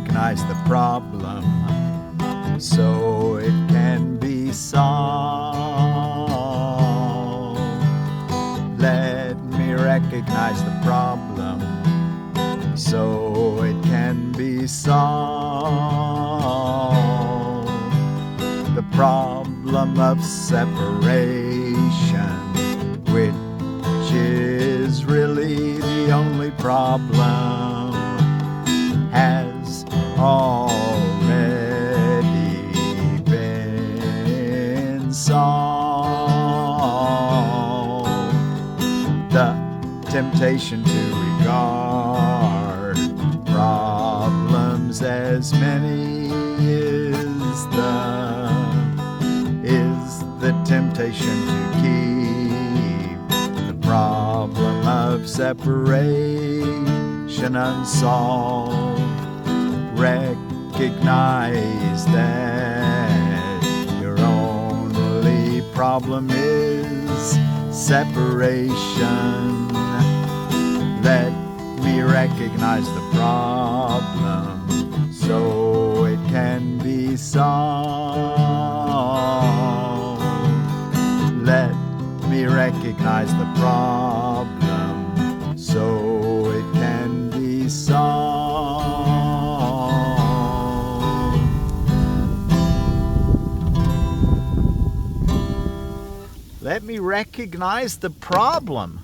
recognize the problem so it can be solved. Let me recognize the problem so it can be solved. The problem of separation, which is really the only problem, has already been solved. The temptation to regard problems as many is the temptation to keep the problem of separation unsolved. Recognize that your only problem is separation. Let me recognize the problem so it can be solved. Let me recognize the problem so it can be solved. Let me recognize the problem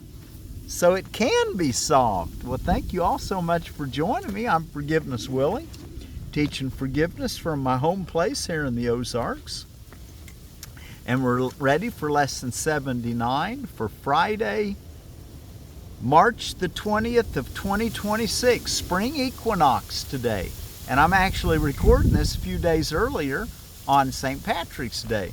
so it can be solved. Well, thank you all so much for joining me. I'm Forgiveness Willie, teaching forgiveness from my home place here in the Ozarks. And we're ready for Lesson 79 for Friday, March the 20th of 2026, Spring Equinox today. And I'm actually recording this a few days earlier on St. Patrick's Day.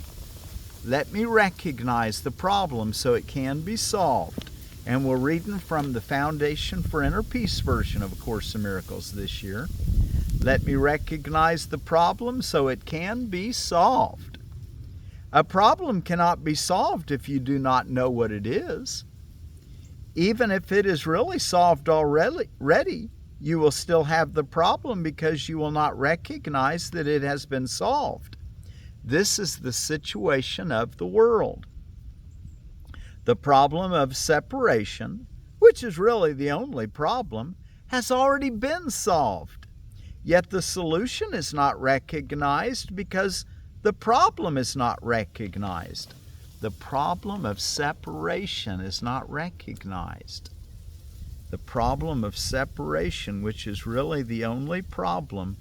Let me recognize the problem so it can be solved. And we're reading from the Foundation for Inner Peace version of A Course in Miracles this year. Let me recognize the problem so it can be solved. A problem cannot be solved if you do not know what it is. Even if it is really solved already, you will still have the problem because you will not recognize that it has been solved. This is the situation of the world. The problem of separation, which is really the only problem, has already been solved. Yet the solution is not recognized because the problem is not recognized. The problem of separation is not recognized. The problem of separation, which is really the only problem,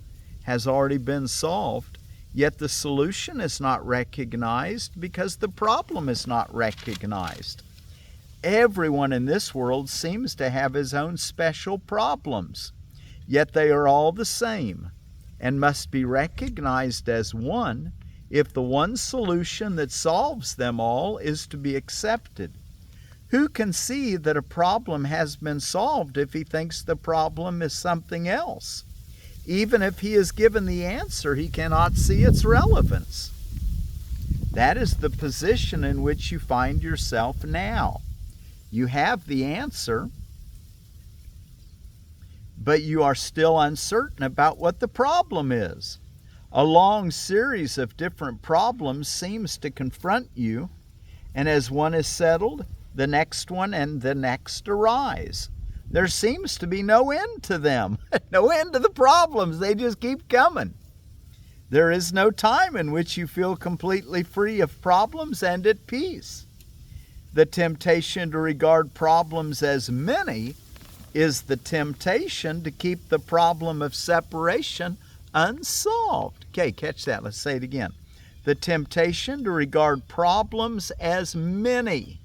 has already been solved. Yet the solution is not recognized because the problem is not recognized. Everyone in this world seems to have his own special problems, yet they are all the same and must be recognized as one if the one solution that solves them all is to be accepted. Who can see that a problem has been solved if he thinks the problem is something else? Even if he is given the answer, he cannot see its relevance. That is the position in which you find yourself now. You have the answer, but you are still uncertain about what the problem is. A long series of different problems seems to confront you, and as one is settled, the next one and the next arise. There seems to be no end to them, no end to the problems. They just keep coming. There is no time in which you feel completely free of problems and at peace. The temptation to regard problems as many is the temptation to keep the problem of separation unsolved. Okay, catch that. Let's say it again. The temptation to regard problems as many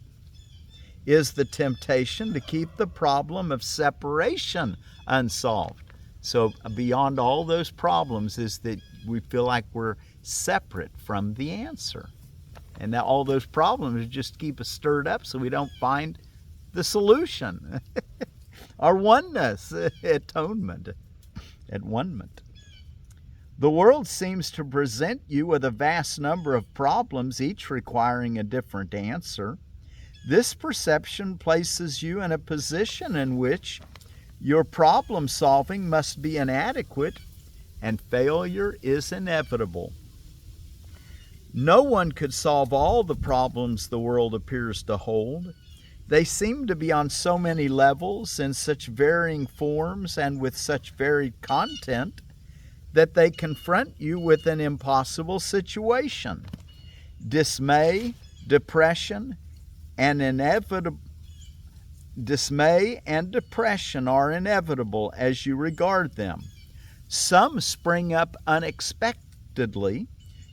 is the temptation to keep the problem of separation unsolved. So beyond all those problems is that we feel like we're separate from the answer. And that all those problems just keep us stirred up so we don't find the solution. Our oneness, atonement, at one-ment. The world seems to present you with a vast number of problems, each requiring a different answer. This perception places you in a position in which your problem solving must be inadequate and failure is inevitable. No one could solve all the problems the world appears to hold. They seem to be on so many levels, in such varying forms, and with such varied content, that they confront you with an impossible situation. Dismay, depression, and depression are inevitable as you regard them. Some spring up unexpectedly,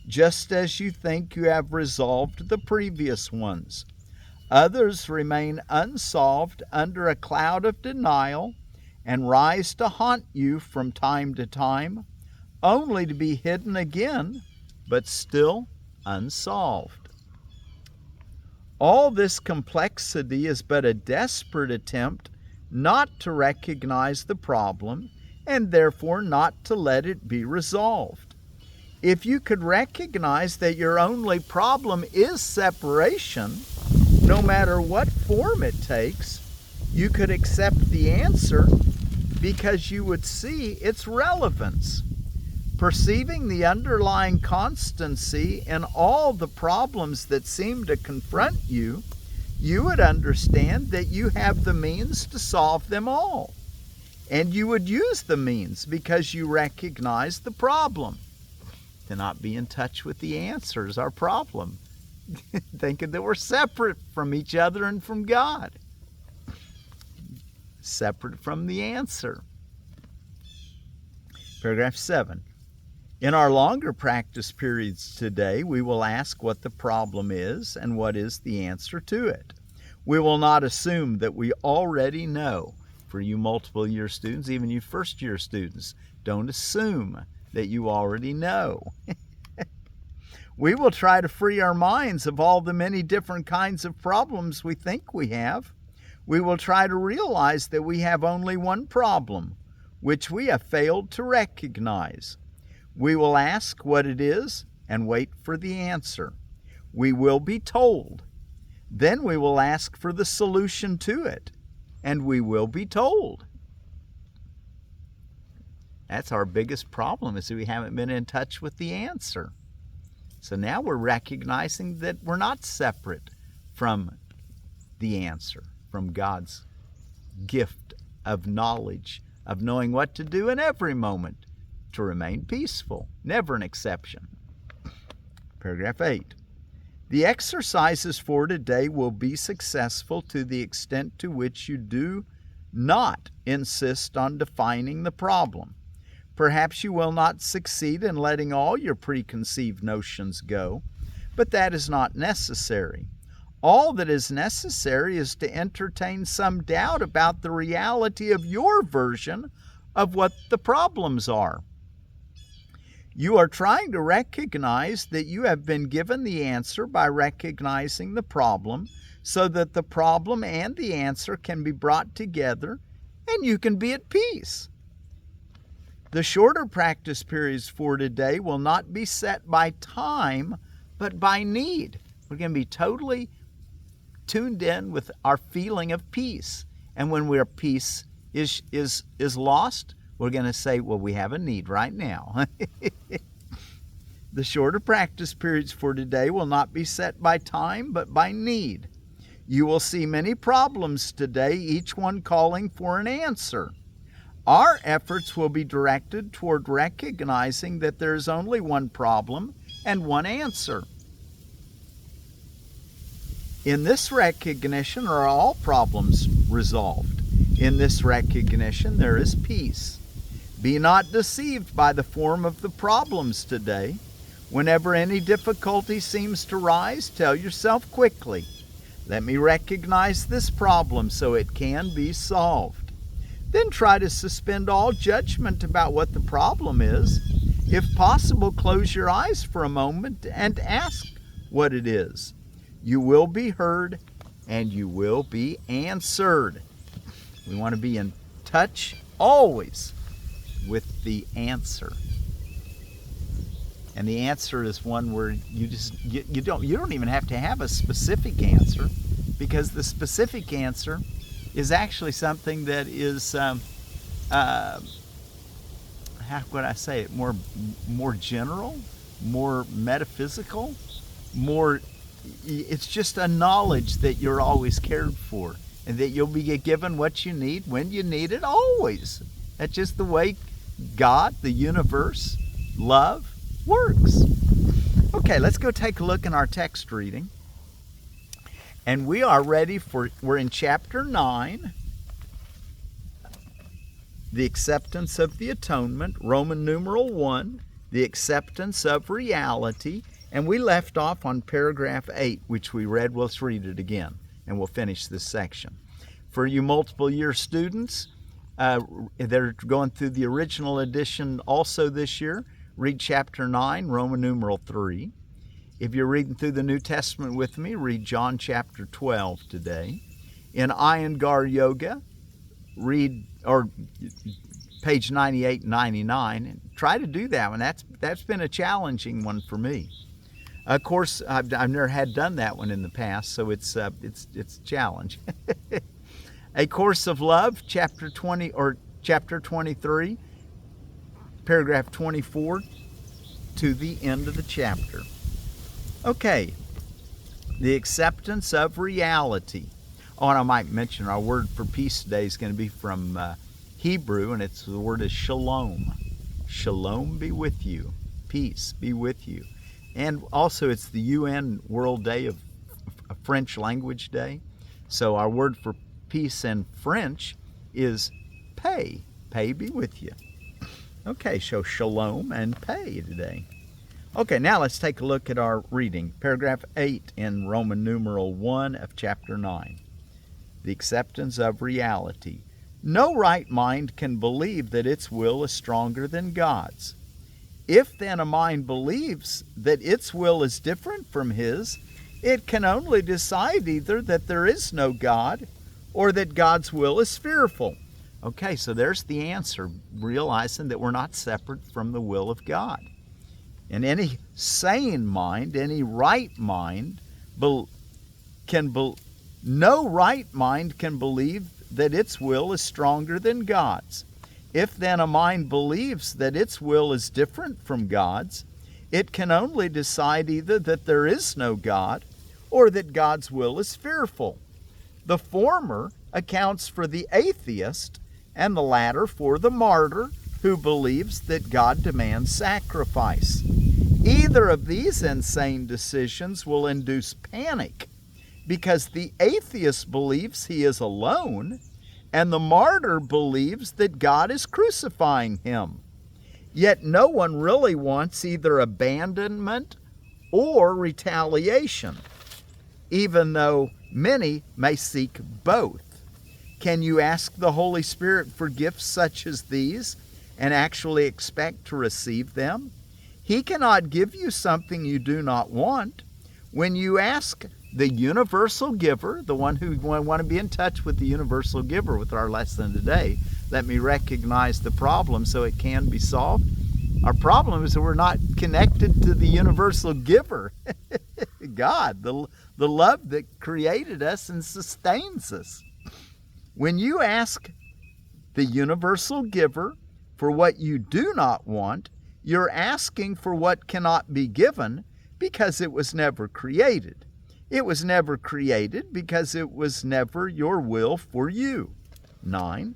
just as you think you have resolved the previous ones. Others remain unsolved under a cloud of denial and rise to haunt you from time to time, only to be hidden again, but still unsolved. All this complexity is but a desperate attempt not to recognize the problem and therefore not to let it be resolved. If you could recognize that your only problem is separation, no matter what form it takes, you could accept the answer because you would see its relevance. Perceiving the underlying constancy in all the problems that seem to confront you, you would understand that you have the means to solve them all. And you would use the means because you recognize the problem. To not be in touch with the answer is our problem. Thinking that we're separate from each other and from God. Separate from the answer. Paragraph 7. In our longer practice periods today, we will ask what the problem is and what is the answer to it. We will not assume that we already know. For you multiple year students, even you first year students, don't assume that you already know. We will try to free our minds of all the many different kinds of problems we think we have. We will try to realize that we have only one problem, which we have failed to recognize. We will ask what it is and wait for the answer. We will be told. Then we will ask for the solution to it, and we will be told. That's our biggest problem, is that we haven't been in touch with the answer. So now we're recognizing that we're not separate from the answer, from God's gift of knowledge, of knowing what to do in every moment to remain peaceful. Never an exception. Paragraph 8. The exercises for today will be successful to the extent to which you do not insist on defining the problem. Perhaps you will not succeed in letting all your preconceived notions go, but that is not necessary. All that is necessary is to entertain some doubt about the reality of your version of what the problems are. You are trying to recognize that you have been given the answer by recognizing the problem, so that the problem and the answer can be brought together and you can be at peace. The shorter practice periods for today will not be set by time, but by need. We're going to be totally tuned in with our feeling of peace. And when our peace is lost, we're going to say, well, we have a need right now. The shorter practice periods for today will not be set by time, but by need. You will see many problems today, each one calling for an answer. Our efforts will be directed toward recognizing that there is only one problem and one answer. In this recognition are all problems resolved. In this recognition there is peace. Be not deceived by the form of the problems today. Whenever any difficulty seems to rise, tell yourself quickly, let me recognize this problem so it can be solved. Then try to suspend all judgment about what the problem is. If possible, close your eyes for a moment and ask what it is. You will be heard and you will be answered. We want to be in touch always with the answer. And the answer is one where you don't even have to have a specific answer, because the specific answer is actually something that is how would I say it, more general, more metaphysical, more, it's just a knowledge that you're always cared for and that you'll be given what you need when you need it always. That's just the way God, the universe, love works. Okay, let's go take a look in our text reading. And we are ready we're in chapter 9, the acceptance of the atonement, Roman numeral 1, the acceptance of reality, and we left off on paragraph 8, which we read. Let's read it again, and we'll finish this section. For you multiple year students that are going through the original edition also this year, read chapter 9, Roman numeral 3. If you're reading through the New Testament with me, read John chapter 12 today. In Iyengar Yoga, read page 98 and 99, and try to do that one. That's been a challenging one for me. Of course, I've never had done that one in the past, so it's a challenge. A Course of Love, chapter 20 or chapter 23, paragraph 24 to the end of the chapter. Okay, the acceptance of reality. Oh, and I might mention our word for peace today is going to be from Hebrew, and the word is Shalom. Shalom be with you. Peace be with you. And also it's the UN World Day of French Language Day. So our word for peace in French is paix. Paix be with you. Okay, so Shalom and paix today. Okay, now let's take a look at our reading. Paragraph 8 in Roman numeral 1 of chapter 9. The acceptance of reality. No right mind can believe that its will is stronger than God's. If then a mind believes that its will is different from His, it can only decide either that there is no God or that God's will is fearful. Okay, so there's the answer, realizing that we're not separate from the will of God. And any sane mind, any right mind, no right mind can believe that its will is stronger than God's. If then a mind believes that its will is different from God's, it can only decide either that there is no God or that God's will is fearful. The former accounts for the atheist and the latter for the martyr who believes that God demands sacrifice. Either of these insane decisions will induce panic because the atheist believes he is alone and the martyr believes that God is crucifying him. Yet no one really wants either abandonment or retaliation, even though many may seek both. Can you ask the Holy Spirit for gifts such as these and actually expect to receive them? He cannot give you something you do not want. When you ask the universal giver, the one who want to be in touch with the universal giver with our lesson today, let me recognize the problem so it can be solved. Our problem is that we're not connected to the universal giver, God, the love that created us and sustains us. When you ask the universal giver for what you do not want, you're asking for what cannot be given because it was never created. It was never created because it was never your will for you. 9.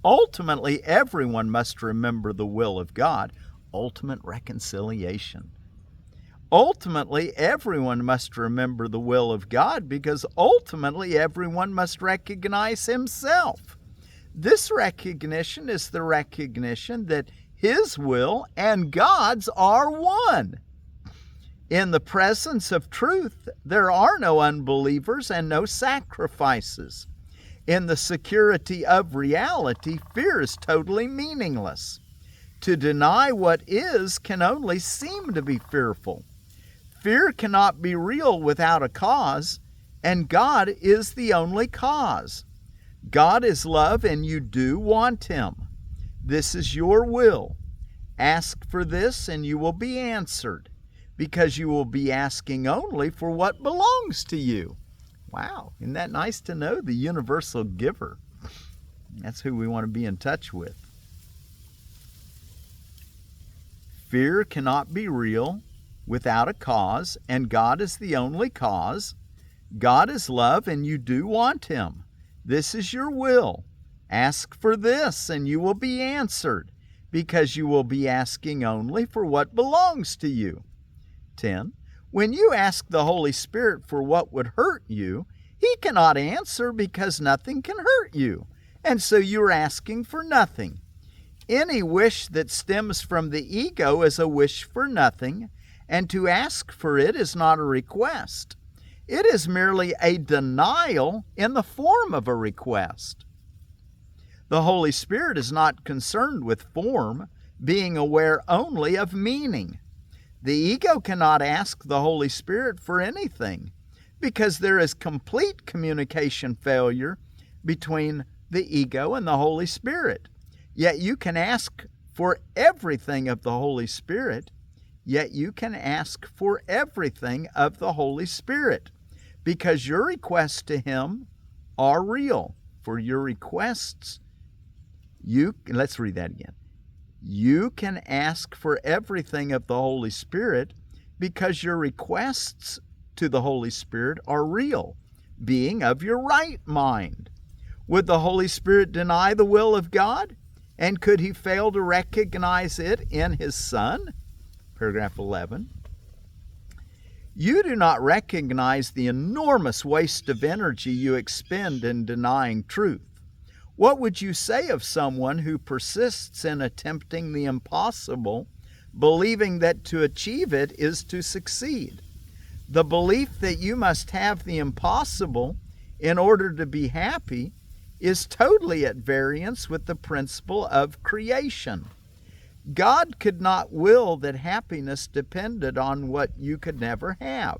Ultimately, everyone must remember the will of God, ultimate reconciliation. Ultimately, everyone must remember the will of God because ultimately everyone must recognize himself. This recognition is the recognition that His will and God's are one. In the presence of truth, there are no unbelievers and no sacrifices. In the security of reality, fear is totally meaningless. To deny what is can only seem to be fearful. Fear cannot be real without a cause, and God is the only cause. God is love, and you do want Him. This is your will. Ask for this, and you will be answered, because you will be asking only for what belongs to you. Wow, isn't that nice to know? The universal giver. That's who we want to be in touch with. Fear cannot be real without a cause, and God is the only cause. God is love, and you do want Him. This is your will. Ask for this, and you will be answered, because you will be asking only for what belongs to you. 10. When you ask the Holy Spirit for what would hurt you, He cannot answer because nothing can hurt you, and so you are asking for nothing. Any wish that stems from the ego is a wish for nothing, and to ask for it is not a request. It is merely a denial in the form of a request. The Holy Spirit is not concerned with form, being aware only of meaning. The ego cannot ask the Holy Spirit for anything, because there is complete communication failure between the ego and the Holy Spirit. Yet you can ask for everything of the Holy Spirit. Yet you can ask for everything of the Holy Spirit, because your requests to Him are real. For your requests, let's read that again. You can ask for everything of the Holy Spirit because your requests to the Holy Spirit are real, being of your right mind. Would the Holy Spirit deny the will of God? And could He fail to recognize it in His Son? Paragraph 11. You do not recognize the enormous waste of energy you expend in denying truth. What would you say of someone who persists in attempting the impossible, believing that to achieve it is to succeed? The belief that you must have the impossible in order to be happy is totally at variance with the principle of creation. God could not will that happiness depended on what you could never have.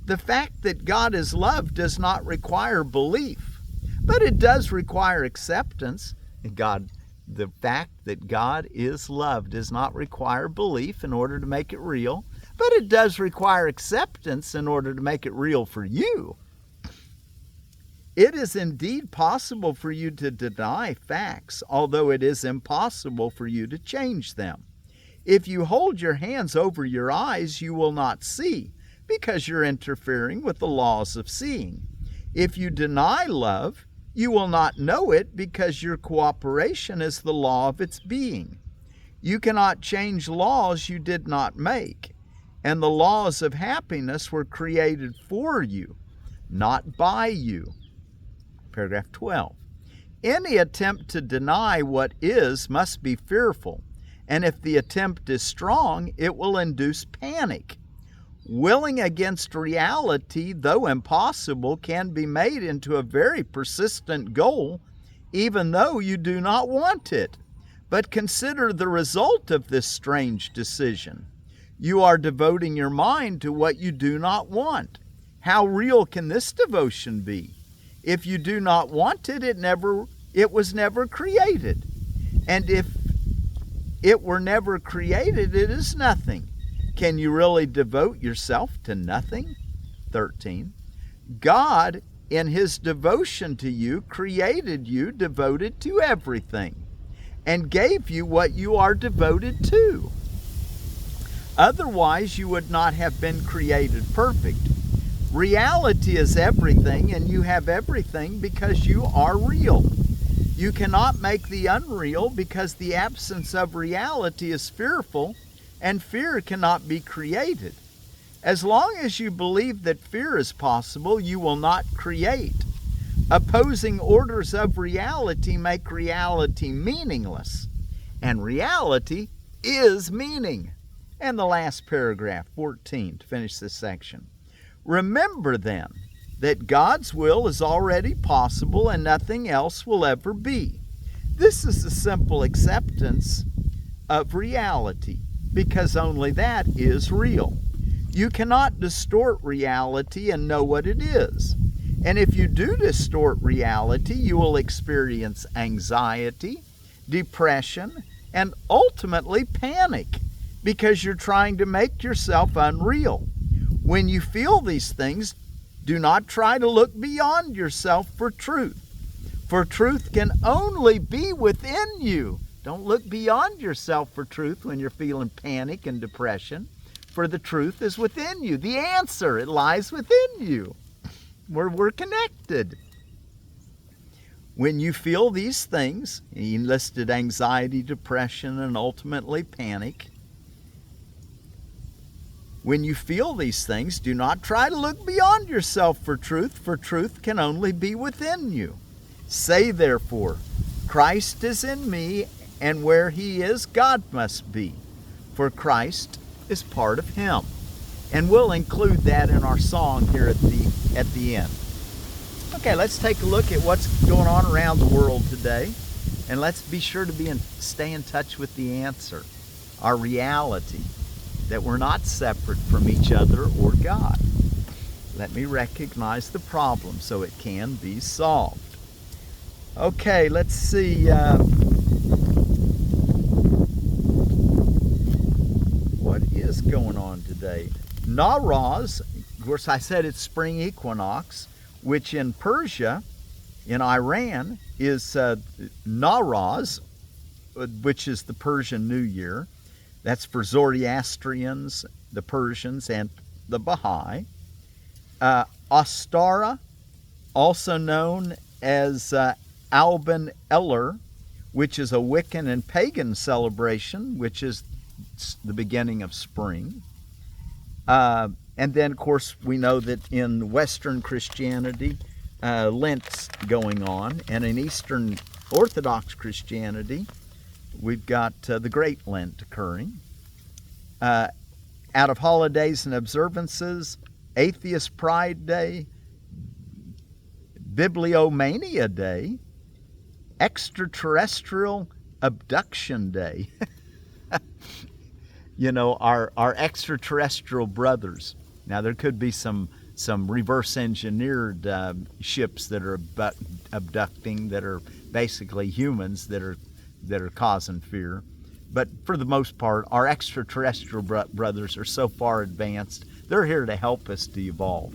The fact that God is love does not require belief, but it does require acceptance. The fact that God is love does not require belief in order to make it real, but it does require acceptance in order to make it real for you. It is indeed possible for you to deny facts, although it is impossible for you to change them. If you hold your hands over your eyes, you will not see, because you're interfering with the laws of seeing. If you deny love, you will not know it, because your cooperation is the law of its being. You cannot change laws you did not make, and the laws of happiness were created for you, not by you. Paragraph 12. Any attempt to deny what is must be fearful, and if the attempt is strong, it will induce panic. Willing against reality, though impossible, can be made into a very persistent goal, even though you do not want it. But consider the result of this strange decision. You are devoting your mind to what you do not want. How real can this devotion be? If you do not want it, it was never created. And if it were never created, it is nothing. Can you really devote yourself to nothing? 13. God, in His devotion to you, created you devoted to everything, and gave you what you are devoted to. Otherwise, you would not have been created perfect. Reality is everything, and you have everything because you are real. You cannot make the unreal, because the absence of reality is fearful, and fear cannot be created. As long as you believe that fear is possible, you will not create. Opposing orders of reality make reality meaningless, and reality is meaning. And the last paragraph, 14, to finish this section. Remember then that God's will is already possible and nothing else will ever be. This is the simple acceptance of reality, because only that is real. You cannot distort reality and know what it is. And if you do distort reality, you will experience anxiety, depression, and ultimately panic, because you're trying to make yourself unreal. When you feel these things, do not try to look beyond yourself for truth can only be within you. Don't look beyond yourself for truth when you're feeling panic and depression, for the truth is within you. The answer, it lies within you. We're connected. When you feel these things, he listed anxiety, depression, and ultimately panic. When you feel these things, do not try to look beyond yourself for truth can only be within you. Say therefore, Christ is in me, and where he is, God must be, for Christ is part of him. And we'll include that in our song here at the end. Okay, let's take a look at what's going on around the world today, and let's be sure to stay in touch with the answer, our reality, that we're not separate from each other or God. Let me recognize the problem so it can be solved. Okay, let's see. What is going on today? Nowruz, of course I said it's spring equinox, which in Persia, in Iran, is Nowruz, which is the Persian New Year. That's for Zoroastrians, the Persians, and the Baha'i. Ostara, also known as Alban Eller, which is a Wiccan and pagan celebration, which is the beginning of spring. And then, of course, we know that in Western Christianity, Lent's going on, and in Eastern Orthodox Christianity, we've got the Great Lent occurring. Out of holidays and observances, Atheist Pride Day, Bibliomania Day, Extraterrestrial Abduction Day. You know, our extraterrestrial brothers. Now, there could be some reverse engineered ships that are abducting, that are basically humans that are causing fear. But for the most part, our extraterrestrial brothers are so far advanced, they're here to help us to evolve.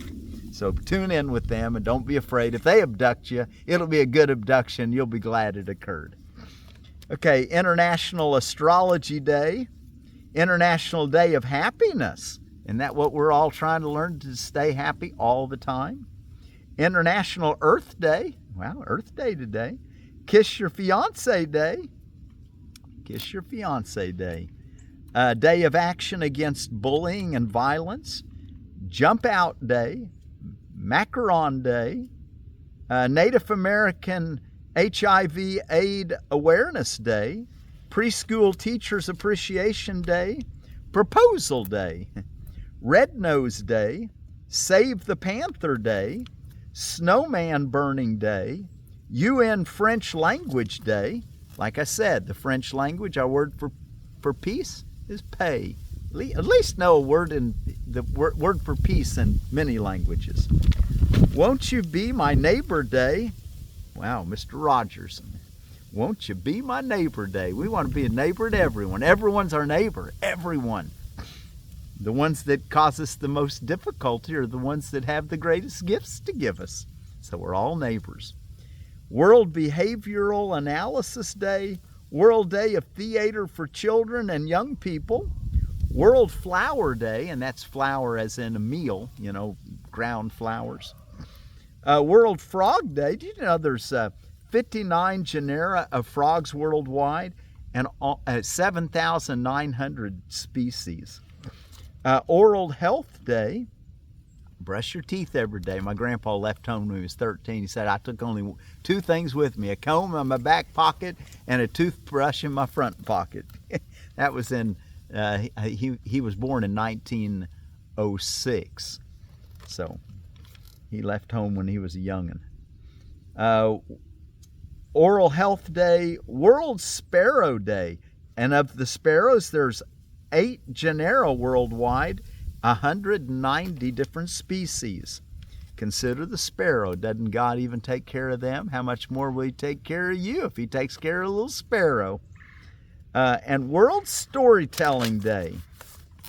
So tune in with them and don't be afraid. If they abduct you, it'll be a good abduction. You'll be glad it occurred. Okay, International Astrology Day, International Day of Happiness. Isn't that what we're all trying to learn, to stay happy all the time? International Earth Day. Wow, Earth Day today. Kiss Your Fiancé Day. Kiss Your Fiancé Day. Day of Action Against Bullying and Violence. Jump Out Day. Macaron Day. Native American HIV/AIDS Awareness Day. Preschool Teachers Appreciation Day. Proposal Day. Red Nose Day. Save the Panther Day. Snowman Burning Day. UN French Language Day. Like I said, the French language, our word for peace is paix. At least know a word in the word for peace in many languages. Won't You Be My Neighbor Day. Wow, Mr. Rogers. Won't you be my neighbor day? We want to be a neighbor to everyone. Everyone's our neighbor. Everyone. The ones that cause us the most difficulty are the ones that have the greatest gifts to give us. So we're all neighbors. World Behavioral Analysis Day. World Day of Theater for Children and Young People. World Flower Day, and that's flour as in a meal, you know, ground flowers. World Frog Day. Do you know there's 59 genera of frogs worldwide and 7,900 species. Oral Health Day. Brush your teeth every day. My grandpa left home when he was 13. He said, I took only 2 things with me, a comb in my back pocket and a toothbrush in my front pocket. That was in, he was born in 1906. So he left home when he was a young'un. Oral Health Day, World Sparrow Day. And of the sparrows, there's 8 genera worldwide, 190 different species. Consider the sparrow. Doesn't God even take care of them? How much more will he take care of you if he takes care of a little sparrow? And World Storytelling Day.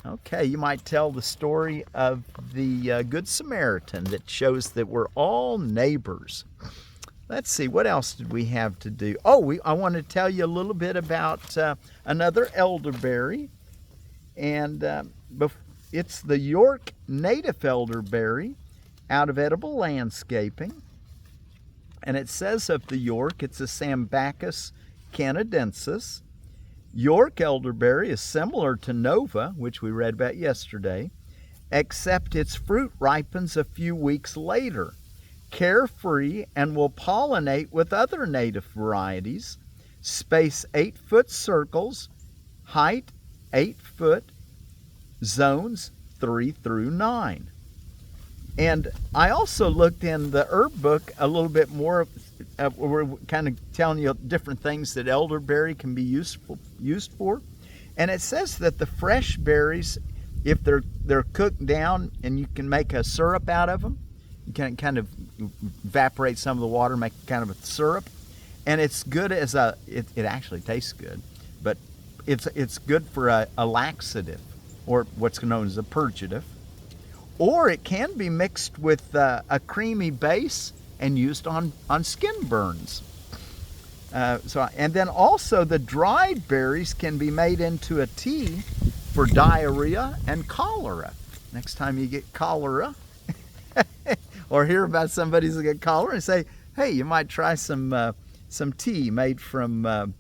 Okay, you might tell the story of the Good Samaritan that shows that we're all neighbors. let's see, what else did we have to do? Oh, I want to tell you a little bit about another elderberry. And it's the York native elderberry out of Edible Landscaping. And it says of the York, it's a Sambucus canadensis. York elderberry is similar to Nova, which we read about yesterday, except its fruit ripens a few weeks later, carefree, and will pollinate with other native varieties. Space 8-foot circles, height 8 foot, zones 3 through 9. And I also looked in the herb book a little bit more. We're kind of telling you different things that elderberry can be used for. And it says that the fresh berries, if they're cooked down and you can make a syrup out of them, you can kind of evaporate some of the water, make kind of a syrup. And it's good as it actually tastes good, but it's good for a laxative, or what's known as a purgative. Or it can be mixed with a creamy base and used on skin burns. And then also the dried berries can be made into a tea for diarrhea and cholera. Next time you get cholera, or hear about somebody who's got cholera, and say, hey, you might try some tea made from the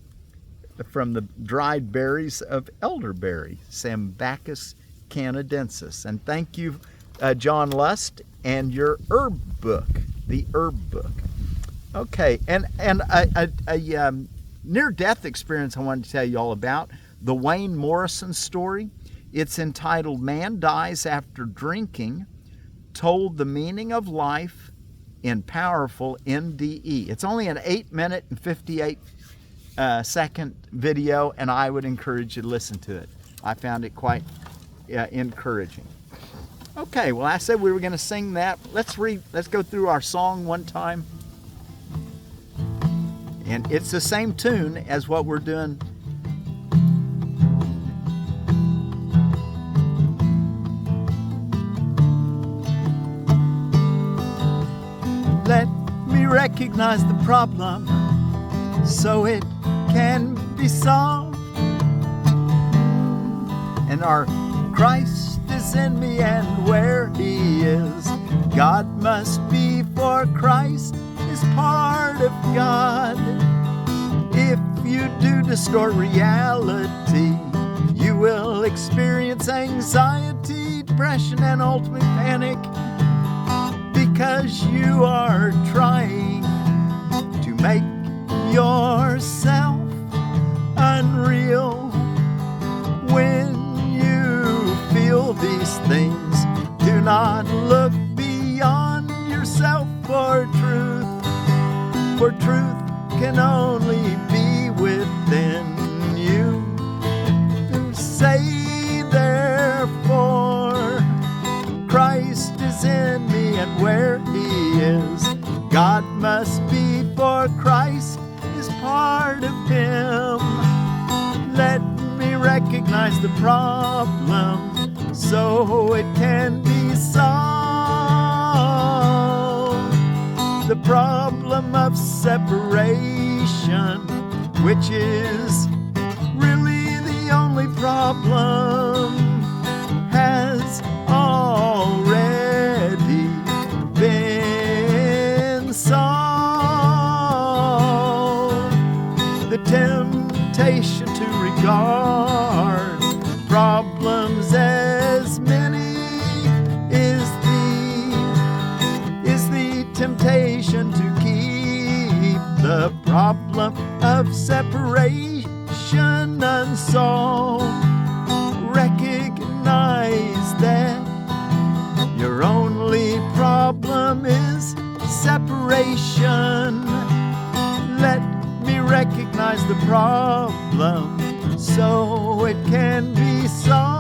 dried berries of elderberry, Sambucus canadensis. And thank you, John Lust, and your herb book, the herb book. Okay, and a near-death experience I wanted to tell you all about, the Wayne Morrison story. It's entitled "Man Dies After Drinking, Told the Meaning of Life in Powerful NDE." It's only an 8-minute and 58-second video, and I would encourage you to listen to it. I found it quite encouraging. Okay, well, I said we were going to sing that. Let's go through our song one time. And it's the same tune as what we're doing. Let me recognize the problem so it can be solved. And our Christ is in me, and where He is, God must be, for Christ is part of God. If you do distort reality, you will experience anxiety, depression, and ultimate panic, because you are trying to make yourself unreal. When you feel these things, do not look beyond yourself for truth can only be within you. Say therefore, Christ is in me, and where He is, God must be, for Christ is part of Him. Let me recognize the problem so it can be solved. The problem of separation, which is really the only problem, has already been solved. The temptation to regard problems as many is the temptation to keep the problem of separation unsolved. Recognize that your only problem is separation. Let me recognize the problem so it can be solved.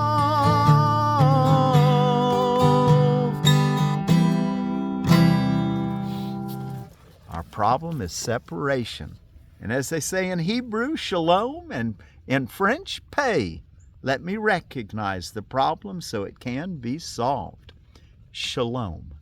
Our problem is separation. And as they say in Hebrew, shalom, and in French, paix. Let me recognize the problem so it can be solved. Shalom.